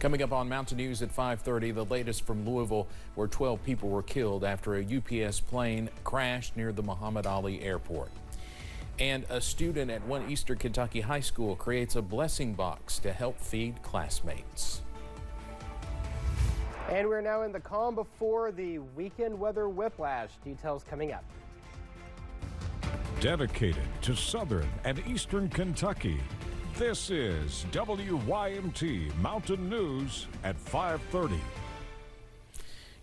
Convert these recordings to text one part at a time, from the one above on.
Coming up on Mountain News at 5:30, the latest from Louisville, where 12 people were killed after a UPS plane crashed near the Muhammad Ali Airport. And a student at one Eastern Kentucky high school creates a blessing box to help feed classmates. And we're now in the calm before the weekend weather whiplash. Details coming up. Dedicated to Southern and Eastern Kentucky, this is WYMT Mountain News at 5:30.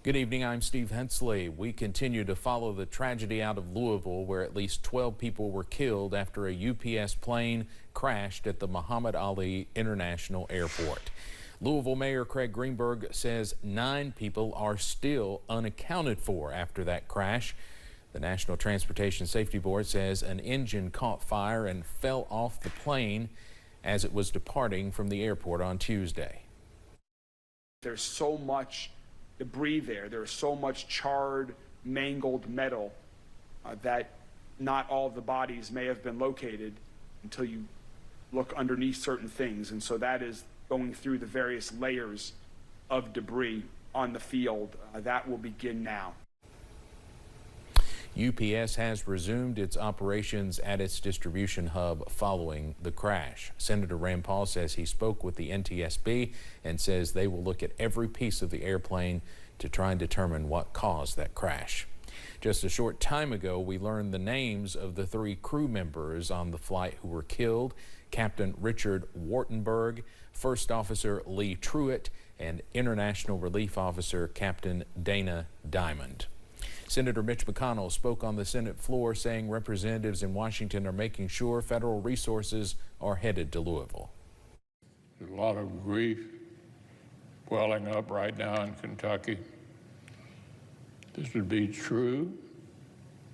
Good evening, I'm Steve Hensley. We continue to follow the tragedy out of Louisville, where at least 12 people were killed after a UPS plane crashed at the Muhammad Ali International Airport. Louisville Mayor Craig Greenberg says 9 people are still unaccounted for after that crash. The National Transportation Safety Board says an engine caught fire and fell off the plane as it was departing from the airport on Tuesday. There's so much debris there. There's so much charred, mangled metal that not all of the bodies may have been located until you look underneath certain things. And so that is going through the various layers of debris on the field. That will begin now. UPS has resumed its operations at its distribution hub following the crash. Senator Rand Paul says he spoke with the NTSB and says they will look at every piece of the airplane to try and determine what caused that crash. Just a short time ago, we learned the names of the 3 crew members on the flight who were killed: Captain Richard Wartenberg, First Officer Lee Truitt, and International Relief Officer Captain Dana Diamond. Senator Mitch McConnell spoke on the Senate floor, saying representatives in Washington are making sure federal resources are headed to Louisville. There's a lot of grief welling up right now in Kentucky. This would be true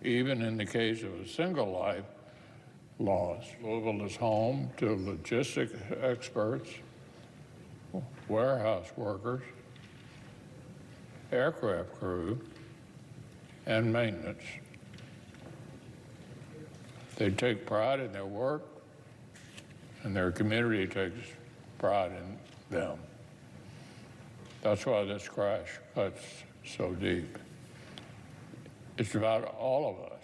even in the case of a single life lost. Louisville is home to logistic experts, warehouse workers, aircraft crew, and maintenance. They take pride in their work, and their community takes pride in them. That's why this crash cuts so deep. It's about all of us.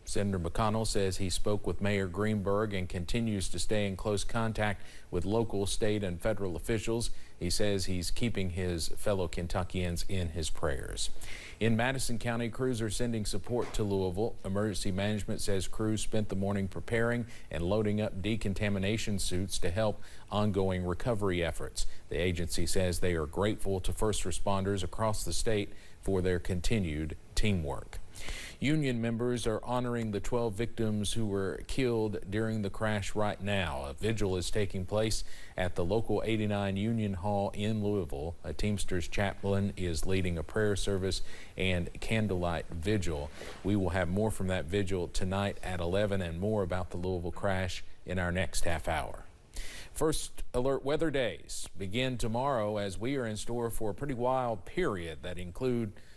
Senator McConnell says he spoke with Mayor Greenberg and continues to stay in close contact with local, state, and federal officials. He says he's keeping his fellow Kentuckians in his prayers. In Madison County, crews are sending support to Louisville. Emergency management says crews spent the morning preparing and loading up decontamination suits to help ongoing recovery efforts. The agency says they are grateful to first responders across the state for their continued teamwork. Union members are honoring the 12 victims who were killed during the crash right now. A vigil is taking place at the local 89 Union Hall in Louisville. A Teamsters chaplain is leading a prayer service and candlelight vigil. We will have more from that vigil tonight at 11 and more about the Louisville crash in our next half hour. First alert weather days begin tomorrow as we are in store for a pretty wild period that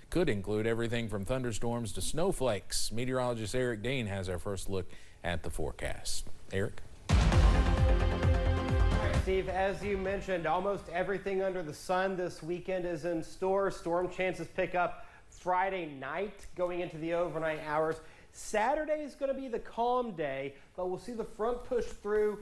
could include everything from thunderstorms to snowflakes. Meteorologist Eric Dean has our first look at the forecast. Eric? All right, Steve, as you mentioned, almost everything under the sun this weekend is in store. Storm chances pick up Friday night going into the overnight hours. Saturday is going to be the calm day, but we'll see the front push through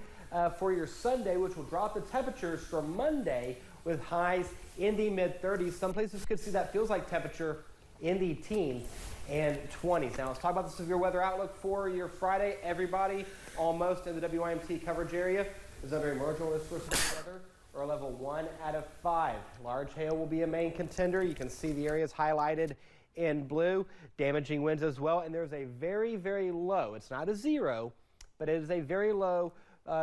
for your Sunday, which will drop the temperatures from Monday with highs in the mid-30s. Some places could see that feels like temperature in the teens and 20s. Now let's talk about the severe weather outlook for your Friday. Everybody almost in the WYMT coverage area is under a marginal risk for severe weather or a level 1 out of 5. Large hail will be a main contender. You can see the areas highlighted in blue, damaging winds as well. And there's a very, very low, it's not a 0, but it is a very low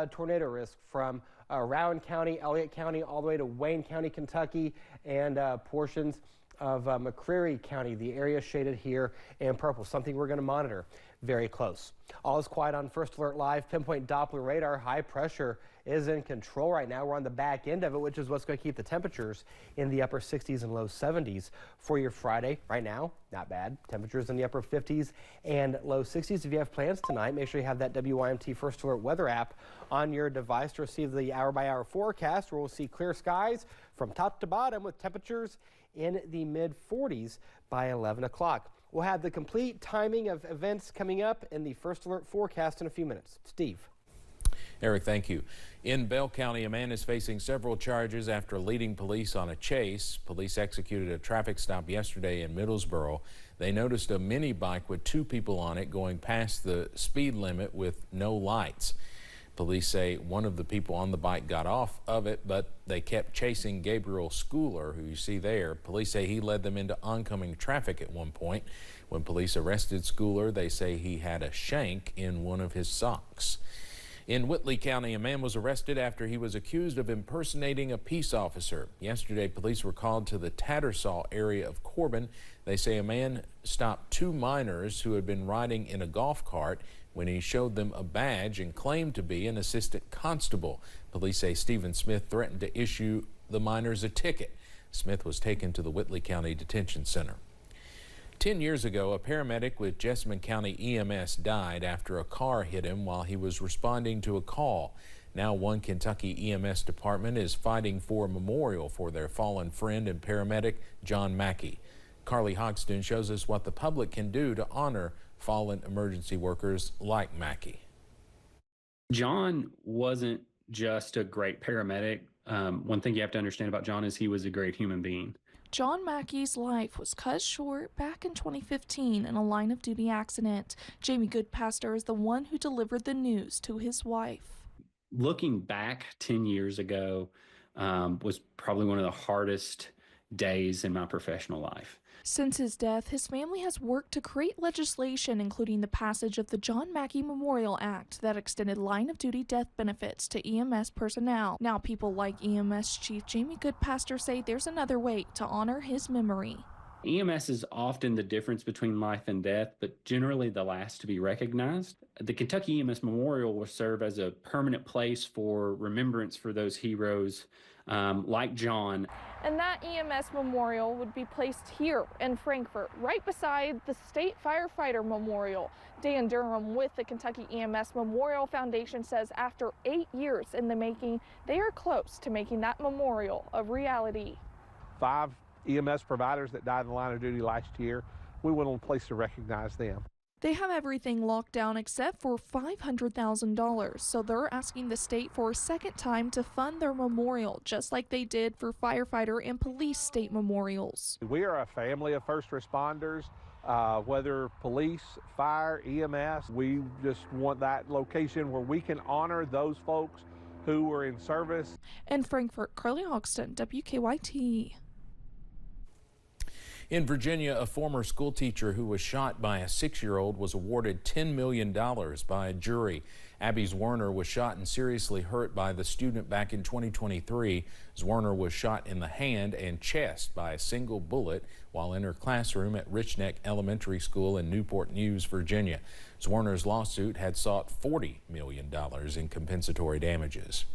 tornado risk from Rowan County, Elliott County, all the way to Wayne County, Kentucky, and portions of McCreary County, the area shaded here in purple, something we're going to monitor. very close. All is quiet on First Alert Live. Pinpoint Doppler radar. High pressure is in control right now. We're on the back end of it, which is what's going to keep the temperatures in the upper 60s and low 70s for your Friday. Right now, not bad. Temperatures in the upper 50s and low 60s. If you have plans tonight, make sure you have that WYMT First Alert weather app on your device to receive the hour-by-hour forecast, where we'll see clear skies from top to bottom with temperatures in the mid-40s by 11 o'clock. We'll have the complete timing of events coming up in the First Alert forecast in a few minutes. Steve. Eric, thank you. In Bell County, a man is facing several charges after leading police on a chase. Police executed a traffic stop yesterday in Middlesboro. They noticed a mini bike with two people on it going past the speed limit with no lights. Police say one of the people on the bike got off of it, but they kept chasing Gabriel Schooler, who you see there. Police say he led them into oncoming traffic at one point. When police arrested Schooler, they say he had a shank in one of his socks. In Whitley County, a man was arrested after he was accused of impersonating a peace officer. Yesterday, police were called to the Tattersall area of Corbin. They say a man stopped two minors who had been riding in a golf cart when he showed them a badge and claimed to be an assistant constable. Police say Stephen Smith threatened to issue the minors a ticket. Smith was taken to the Whitley County Detention Center. 10 years ago, a paramedic with Jessamine County EMS died after a car hit him while he was responding to a call. Now one Kentucky EMS department is fighting for a memorial for their fallen friend and paramedic, John Mackey. Carly Hogston shows us what the public can do to honor fallen emergency workers like Mackey. John wasn't just a great paramedic. One thing you have to understand about John is he was a great human being. John Mackey's life was cut short back in 2015 in a line-of-duty accident. Jamie Goodpaster is the one who delivered the news to his wife. Looking back 10 years ago was probably one of the hardest days in my professional life. Since his death, his family has worked to create legislation, including the passage of the John Mackey Memorial Act that extended line-of-duty death benefits to EMS personnel. Now people like EMS Chief Jamie Goodpaster say there's another way to honor his memory. EMS is often the difference between life and death, but generally the last to be recognized. The Kentucky EMS Memorial will serve as a permanent place for remembrance for those heroes like John. And that EMS memorial would be placed here in Frankfort, right beside the State Firefighter Memorial. Dan Durham with the Kentucky EMS Memorial Foundation says after 8 years in the making, they are close to making that memorial a reality. 5 EMS providers that died in the line of duty last year, we went on a place to recognize them. They have everything locked down except for $500,000, so they're asking the state for a second time to fund their memorial, just like they did for firefighter and police state memorials. We are a family of first responders, whether police, fire, EMS. We just want that location where we can honor those folks who were in service. In Frankfort, Carly Hogston, WKYT. In Virginia, a former school teacher who was shot by a 6-year-old was awarded $10 million by a jury. Abby Zwerner was shot and seriously hurt by the student back in 2023. Zwerner was shot in the hand and chest by a single bullet while in her classroom at Rich Neck Elementary School in Newport News, Virginia. Zwerner's lawsuit had sought $40 million in compensatory damages.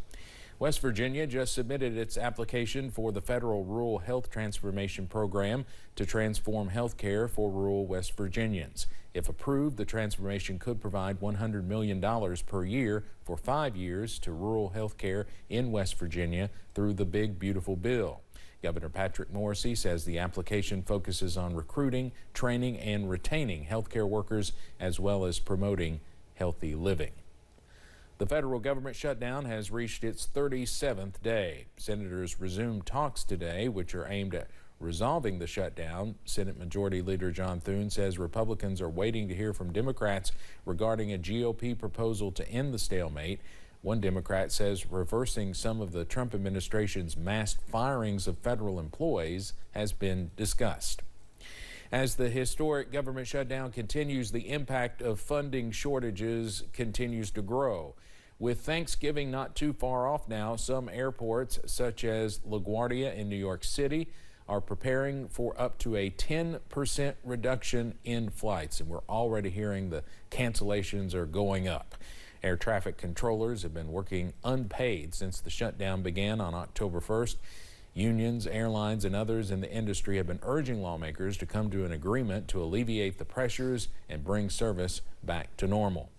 West Virginia just submitted its application for the federal Rural Health Transformation Program to transform health care for rural West Virginians. If approved, the transformation could provide $100 million per year for 5 years to rural health care in West Virginia through the Big Beautiful Bill. Governor Patrick Morrisey says the application focuses on recruiting, training, and retaining healthcare workers, as well as promoting healthy living. The federal government shutdown has reached its 37th day. Senators resumed talks today, which are aimed at resolving the shutdown. Senate Majority Leader John Thune says Republicans are waiting to hear from Democrats regarding a GOP proposal to end the stalemate. One Democrat says reversing some of the Trump administration's mass firings of federal employees has been discussed. As the historic government shutdown continues, the impact of funding shortages continues to grow. With Thanksgiving not too far off now, some airports, such as LaGuardia in New York City, are preparing for up to a 10% reduction in flights, and we're already hearing the cancellations are going up. Air traffic controllers have been working unpaid since the shutdown began on October 1st. Unions, airlines, and others in the industry have been urging lawmakers to come to an agreement to alleviate the pressures and bring service back to normal.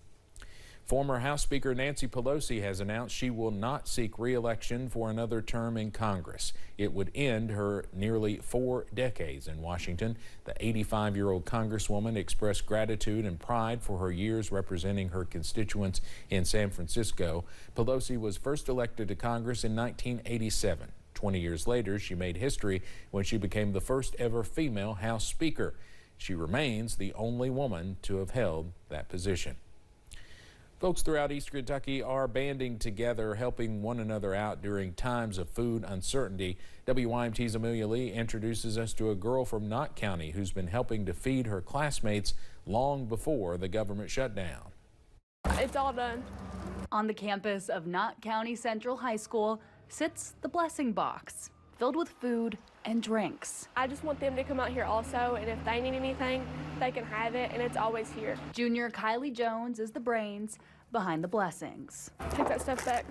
Former House Speaker Nancy Pelosi has announced she will not seek re-election for another term in Congress. It would end her nearly 4 decades in Washington. The 85-year-old Congresswoman expressed gratitude and pride for her years representing her constituents in San Francisco. Pelosi was first elected to Congress in 1987. 20 years later, she made history when she became the first ever female House Speaker. She remains the only woman to have held that position. Folks throughout Eastern Kentucky are banding together, helping one another out during times of food uncertainty. WYMT's Amelia Lee introduces us to a girl from Knott County who's been helping to feed her classmates long before the government shutdown. It's all done. On the campus of Knott County Central High School sits the blessing box, filled with food and drinks. I just want them to come out here also, and if they need anything, they can have it, and it's always here. Junior Kylie Jones is the brains behind the blessings. Take that stuff back.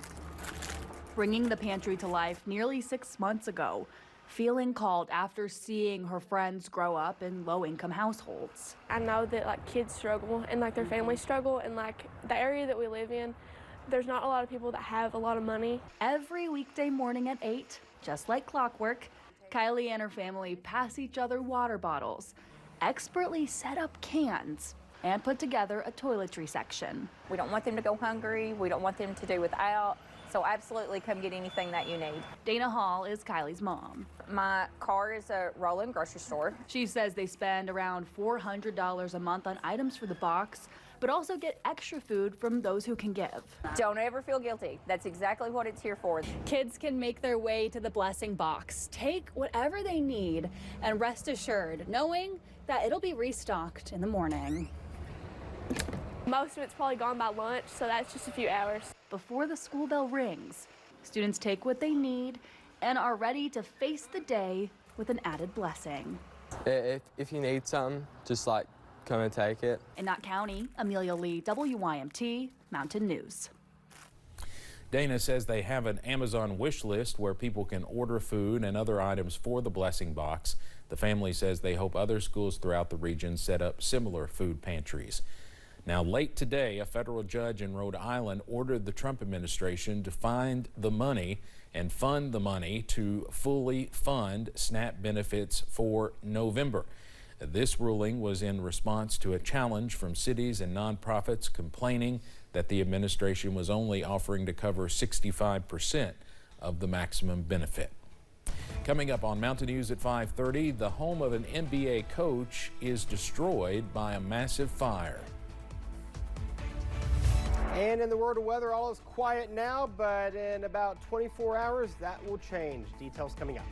Bringing the pantry to life nearly 6 months ago, feeling called after seeing her friends grow up in low-income households. I know that like kids struggle and like their families struggle, and like the area that we live in, there's not a lot of people that have a lot of money. Every weekday morning at 8, just like clockwork, Kylie and her family pass each other water bottles, expertly set up cans, and put together a toiletry section. We don't want them to go hungry. We don't want them to do without. So absolutely come get anything that you need. Dana Hall is Kylie's mom. My car is a roll-in grocery store. She says they spend around $400 a month on items for the box, but also get extra food from those who can give. Don't ever feel guilty. That's exactly what it's here for. Kids can make their way to the blessing box, take whatever they need, and rest assured, knowing that it'll be restocked in the morning. Most of it's probably gone by lunch, so that's just a few hours. Before the school bell rings, students take what they need and are ready to face the day with an added blessing. If you need something, just like come and take it. In Knott County, Amelia Lee, WYMT, Mountain News. Dana says they have an Amazon wish list where people can order food and other items for the blessing box. The family says they hope other schools throughout the region set up similar food pantries. Now, late today, a federal judge in Rhode Island ordered the Trump administration to find the money and fund the money to fully fund SNAP benefits for November. This ruling was in response to a challenge from cities and nonprofits complaining that the administration was only offering to cover 65% of the maximum benefit. Coming up on Mountain News at 5:30, the home of an NBA coach is destroyed by a massive fire. And in the world of weather, all is quiet now, but in about 24 hours, that will change. Details coming up.